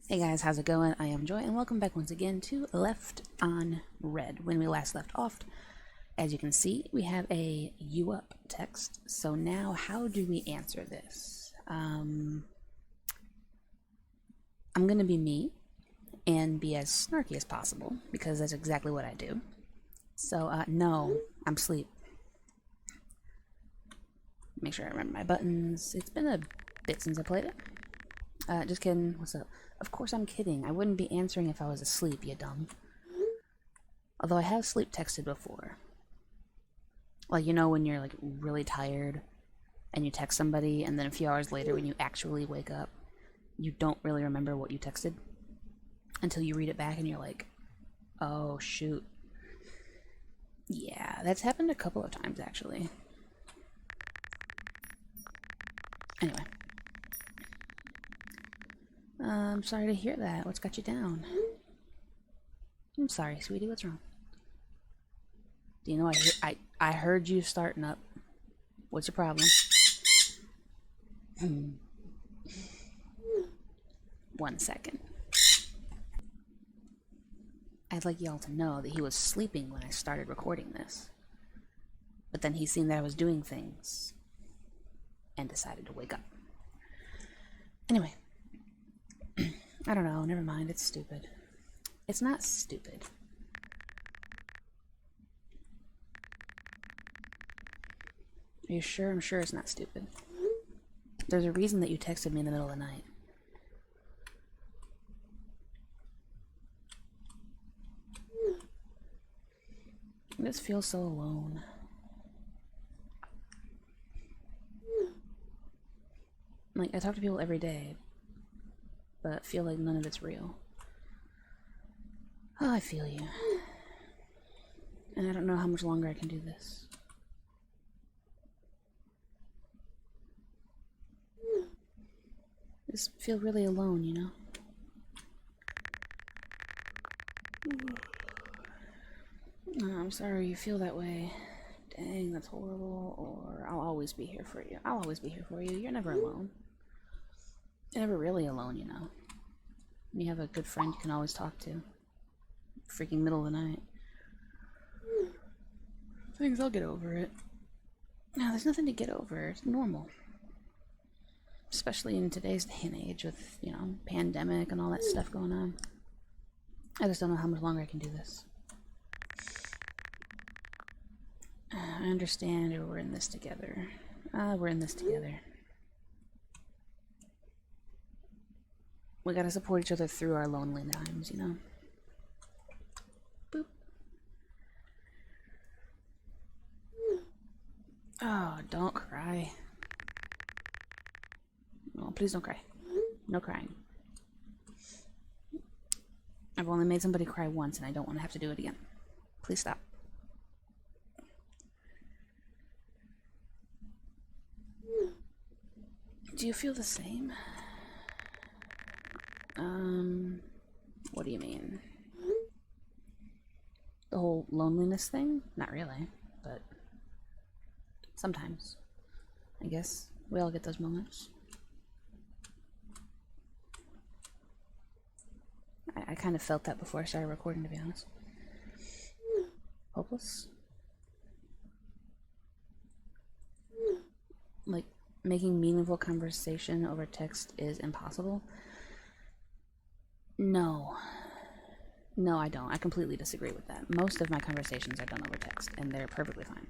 Hey guys, how's it going? I am Joy, and welcome back once again to Left on Red. When we last left off, as you can see, we have a "you up" text. So now, how do we answer this? I'm gonna be me and be as snarky as possible because that's exactly what I do. So, no, I'm asleep. Make sure I remember my buttons. It's been a bit since I played it. Just kidding. What's up? Of course I'm kidding. I wouldn't be answering if I was asleep, you dumb. Although I have sleep texted before. Like, you know, when you're like really tired and you text somebody, and then a few hours later when you actually wake up, you don't really remember what you texted until you read it back and you're like, oh shoot. Yeah, that's happened a couple of times actually. Anyway. I'm sorry to hear that. What's got you down? I'm sorry, sweetie. What's wrong? Do you know I heard you starting up. What's your problem? 1 second. I'd like y'all to know that he was sleeping when I started recording this. But then he seen that I was doing things and decided to wake up. Anyway. I don't know, never mind, it's stupid. It's not stupid. Are you sure? I'm sure it's not stupid. There's a reason that you texted me in the middle of the night. I just feel so alone. Like, I talk to people every day, but feel like none of it's real. Oh, I feel you. And I don't know how much longer I can do this. I just feel really alone, you know? Oh, I'm sorry you feel that way. Dang, that's horrible. Or I'll always be here for you. I'll always be here for you. You're never alone. You're never really alone, you know. You have a good friend you can always talk to. Freaking middle of the night. Things, I'll get over it. No, there's nothing to get over. It's normal. Especially in today's day and age with, you know, pandemic and all that stuff going on. I just don't know how much longer I can do this. I understand we're in this together. We're in this together. We gotta support each other through our lonely times, you know? Boop. Oh, don't cry. Oh, please don't cry. No crying. I've only made somebody cry once and I don't want to have to do it again. Please stop. Do you feel the same? What do you mean? The whole loneliness thing? Not really, but sometimes. I guess we all get those moments. I kind of felt that before I started recording, to be honest. Hopeless? Like, making meaningful conversation over text is impossible? No. No, I don't. I completely disagree with that. Most of my conversations are done over text, and they're perfectly fine.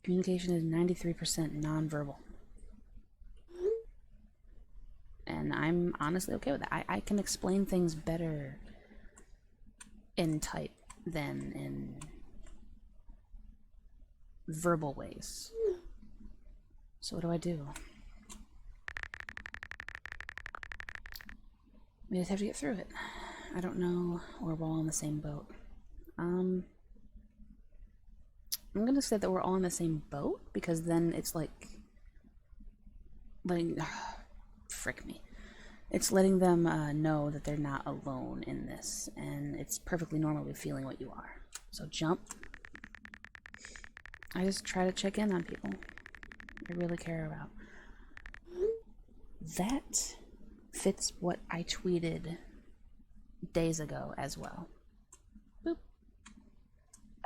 Communication is 93% nonverbal. And I'm honestly okay with that. I can explain things better in type than in verbal ways. So what do I do? We just have to get through it. I don't know, or we're all in the same boat. I'm gonna say that we're all in the same boat, because then it's like frick me. It's letting them know that they're not alone in this, and it's perfectly normal to be feeling what you are. So jump. I just try to check in on people I really care about. That fits what I tweeted days ago as well. Boop.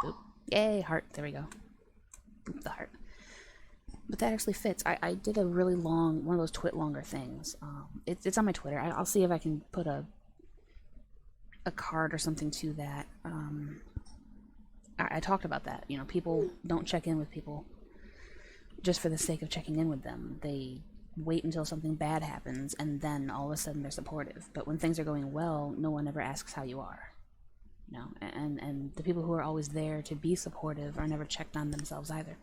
Boop. Yay, heart. There we go. Boop, the heart. But that actually fits. I did a really long, one of those twit longer things. It's on my Twitter. I'll see if I can put a card or something to that. I talked about that. You know, people don't check in with people just for the sake of checking in with them. They wait until something bad happens, and then all of a sudden they're supportive. But when things are going well, no one ever asks how you are. You know, and the people who are always there to be supportive are never checked on themselves either.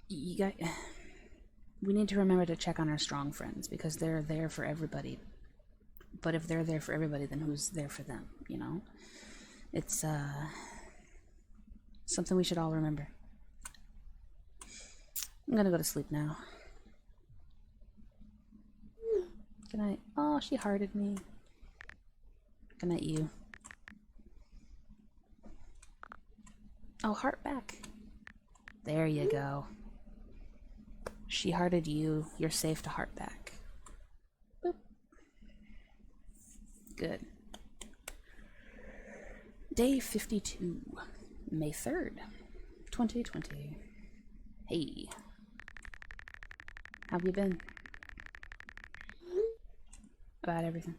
We need to remember to check on our strong friends, because they're there for everybody. But if they're there for everybody, then who's there for them, you know? It's something we should all remember. I'm gonna go to sleep now. Good night. Oh, she hearted me. Good night, you. Oh, heart back. There you go. She hearted you. You're safe to heart back. Boop. Good. Day 52, May 3rd, 2020. Hey. How have you been? About everything.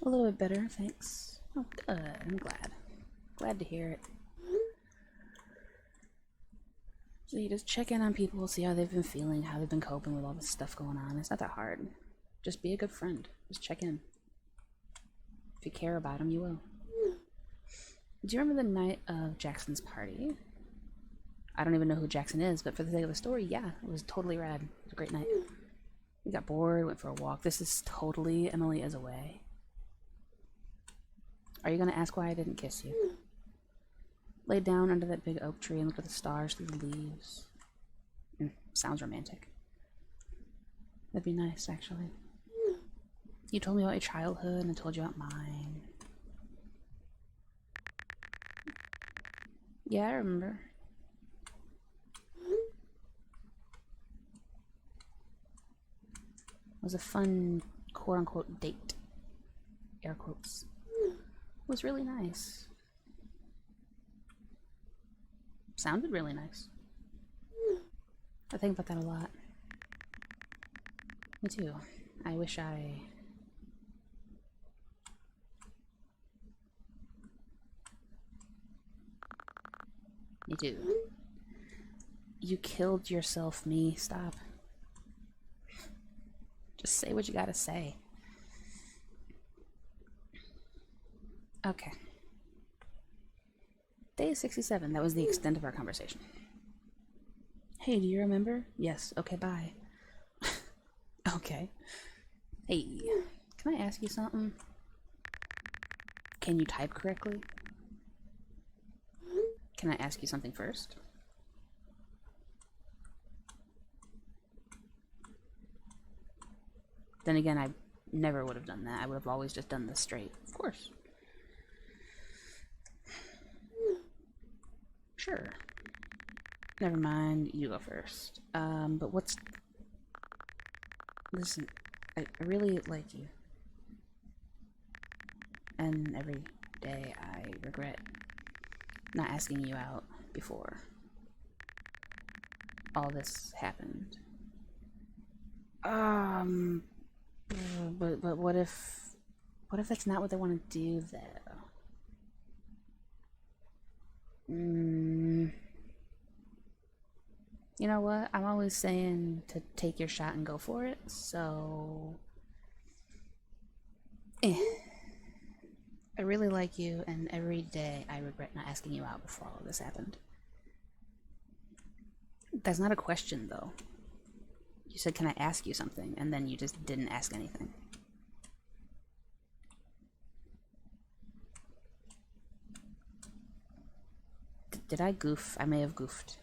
A little bit better, thanks. Oh, good. I'm glad. Glad to hear it. So you just check in on people, see how they've been feeling, how they've been coping with all this stuff going on. It's not that hard. Just be a good friend. Just check in. If you care about them, you will. Do you remember the night of Jackson's party? I don't even know who Jackson is, but for the sake of the story, yeah, it was totally rad. It was a great night. We got bored, went for a walk. This is totally Emily is away. Are you gonna ask why I didn't kiss you? Laid down under that big oak tree and looked at the stars through the leaves. Sounds romantic. That'd be nice, actually. You told me about your childhood, and I told you about mine. Yeah, I remember. It was a fun, quote-unquote, date. Air quotes. It was really nice. Sounded really nice. I think about that a lot. Me too. I wish I... Me too. You killed yourself, me. Stop. Just say what you gotta say. Okay. Day 67. That was the extent of our conversation. Hey, do you remember? Yes. Okay, bye. Okay. Hey, can I ask you something? Can you type correctly? Can I ask you something first? Then again, I never would have done that. I would have always just done this straight. Of course. Sure. Never mind, you go first. But what's... Listen, I really like you. And every day I regret not asking you out before all this happened. But what if that's not what they want to do, though? You know what? I'm always saying to take your shot and go for it, so... I really like you, and every day I regret not asking you out before all of this happened. That's not a question, though. You said, can I ask you something? And then you just didn't ask anything. Did I goof? I may have goofed.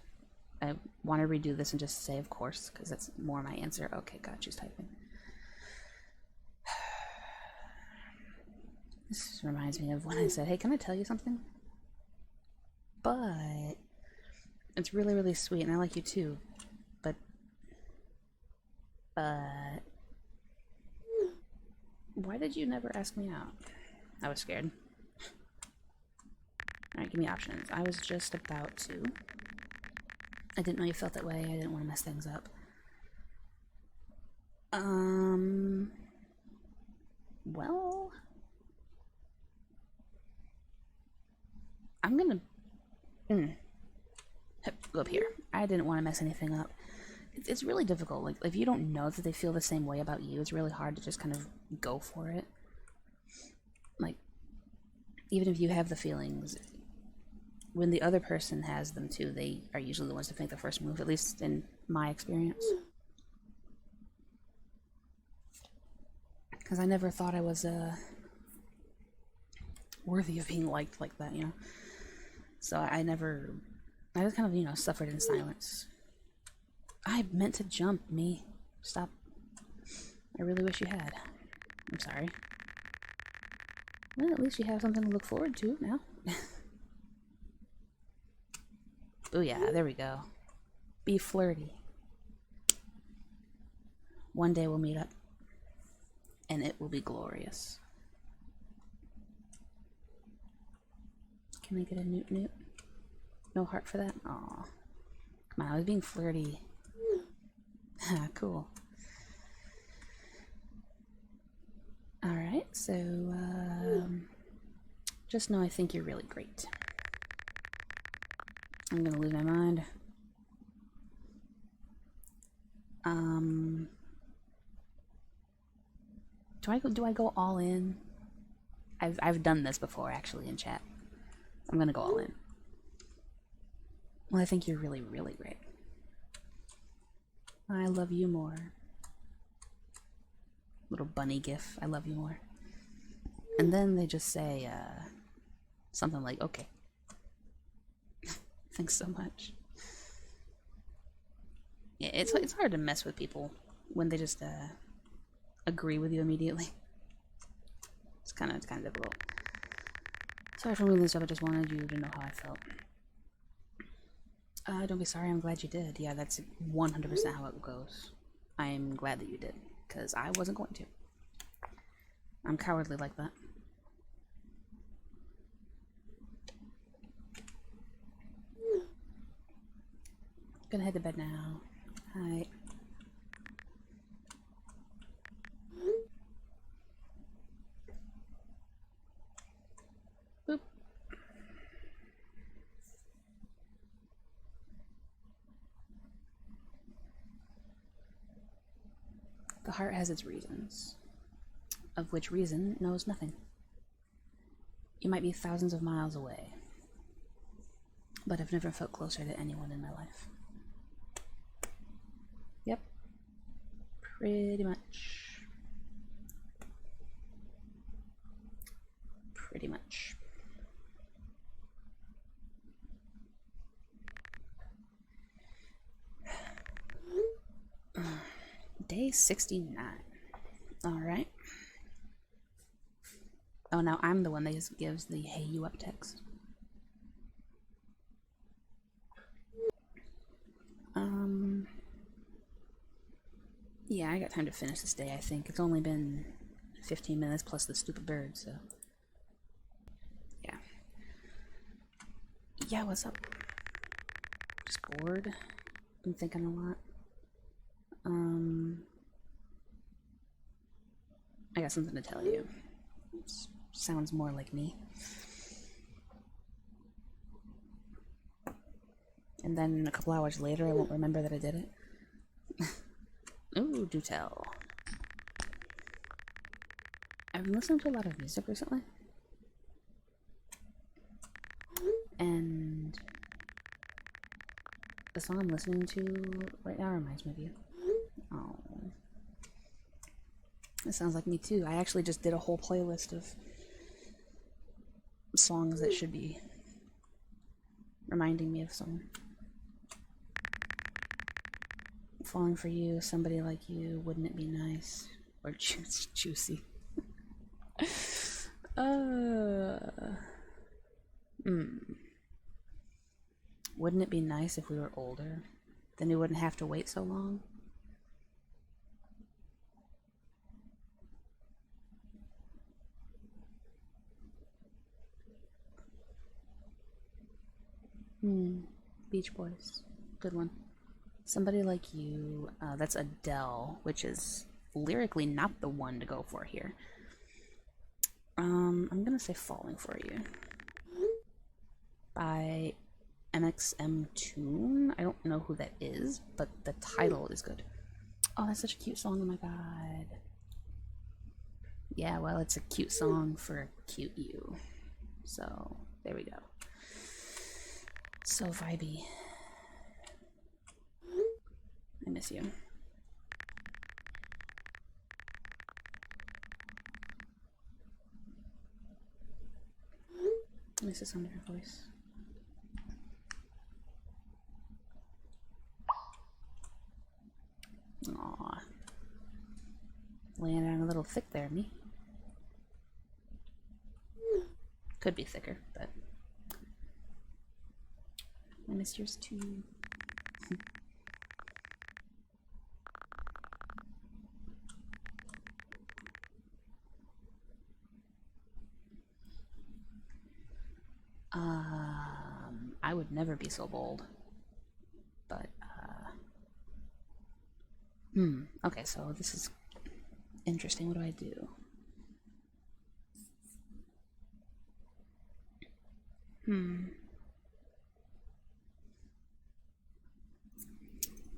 I want to redo this and just say of course, because that's more my answer. Okay, God, she's typing. This reminds me of when I said, hey, can I tell you something? But It's really, really sweet, and I like you too. But, why did you never ask me out? I was scared. Alright, give me options. I was just about to. I didn't know you felt that way. I didn't want to mess things up. Well, I'm gonna go up here. I didn't want to mess anything up. It's really difficult. Like, if you don't know that they feel the same way about you, it's really hard to just kind of go for it. Like, even if you have the feelings, when the other person has them too, they are usually the ones to make the first move, at least in my experience. Because I never thought I was worthy of being liked like that, you know? So I just kind of, you know, suffered in silence. I meant to jump, me. Stop. I really wish you had. I'm sorry. Well, at least you have something to look forward to now. Oh yeah, there we go. Be flirty. One day we'll meet up. And it will be glorious. Can I get a newt newt? No heart for that? Aw. Come on, I was being flirty. Cool. Alright, so, just know I think you're really great. I'm gonna lose my mind. Do I go all in? I've done this before, actually, in chat. I'm gonna go all in. Well, I think you're really, really great. I love you more. Little bunny gif. I love you more. And then they just say, something like, okay. Thanks so much. Yeah, it's hard to mess with people when they just, agree with you immediately. It's kind of difficult. Sorry for moving this up, I just wanted you to know how I felt. Don't be sorry, I'm glad you did. Yeah, that's 100% how it goes. I am glad that you did, because I wasn't going to. I'm cowardly like that. Gonna head to bed now. Hi. Boop. The heart has its reasons, of which reason knows nothing. You might be thousands of miles away, but I've never felt closer to anyone in my life. Yep. Pretty much. Pretty much. Day 69. Alright. Oh, now I'm the one that gives the hey you up text. Yeah, I got time to finish this day, I think. It's only been 15 minutes plus the stupid bird, so. Yeah. Yeah, what's up? Just bored. Been thinking a lot. I got something to tell you. Sounds more like me. And then a couple hours later, I won't remember that I did it. Ooh, do tell. I've been listening to a lot of music recently. And the song I'm listening to right now reminds me of you. Oh. It sounds like me too. I actually just did a whole playlist of songs that should be reminding me of someone. Falling for you, somebody like you, wouldn't it be nice? Or juicy. Wouldn't it be nice if we were older? Then we wouldn't have to wait so long. Beach Boys. Good one. Somebody Like You. That's Adele, which is lyrically not the one to go for here. I'm gonna say Falling For You by MXM Tune. I don't know who that is, but the title is good. Oh, that's such a cute song. Oh my god. Yeah, well, it's a cute song for cute you. So, there we go. So vibey. I miss you. I miss the sound of your voice. Aww. Laying down a little thick there, me. Could be thicker, but I miss yours too. I would never be so bold. But, okay, so this is interesting. What do I do?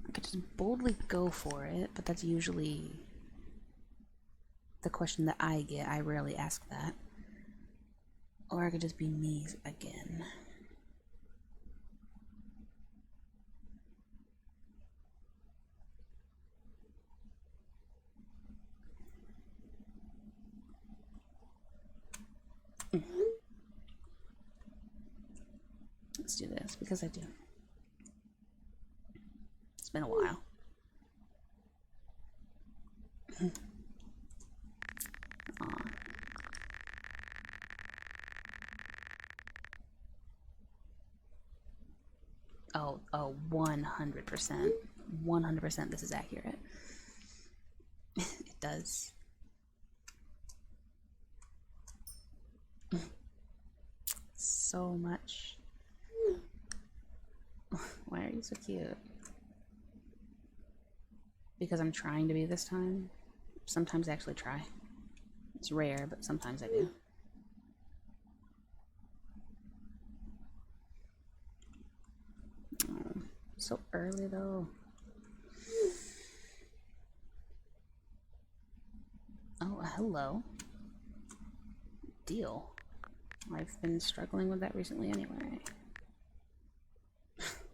I could just boldly go for it, but that's usually the question that I get. I rarely ask that. Or I could just be me again. Let's do this because I do. It's been a while. Oh, 100%. 100% this is accurate. It does. So much. Why are you so cute? Because I'm trying to be this time. Sometimes I actually try. It's rare, but sometimes I do. Oh, so early though. Oh, hello. Deal. I've been struggling with that recently anyway.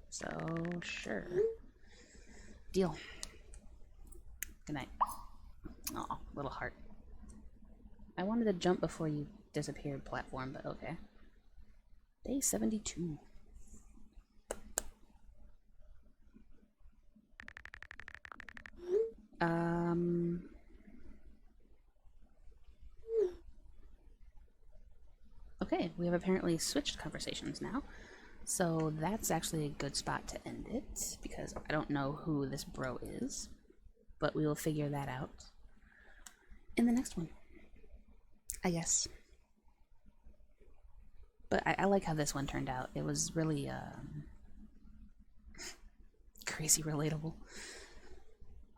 So, sure. Deal. Good night. Aw, little heart. I wanted to jump before you disappeared platform, but okay. Day 72. Okay, we have apparently switched conversations now. So that's actually a good spot to end it, because I don't know who this bro is. But we will figure that out in the next one, I guess. But I like how this one turned out. It was really crazy relatable.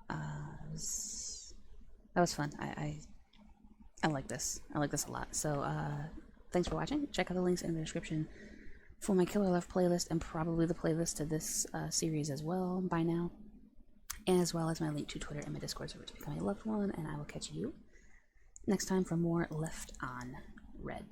That was fun. I like this. I like this a lot. So thanks for watching. Check out the links in the description for my Killer Love playlist and probably the playlist to this series as well by now. As well as my link to Twitter and my Discord server to become a loved one. And I will catch you next time for more Left on Red.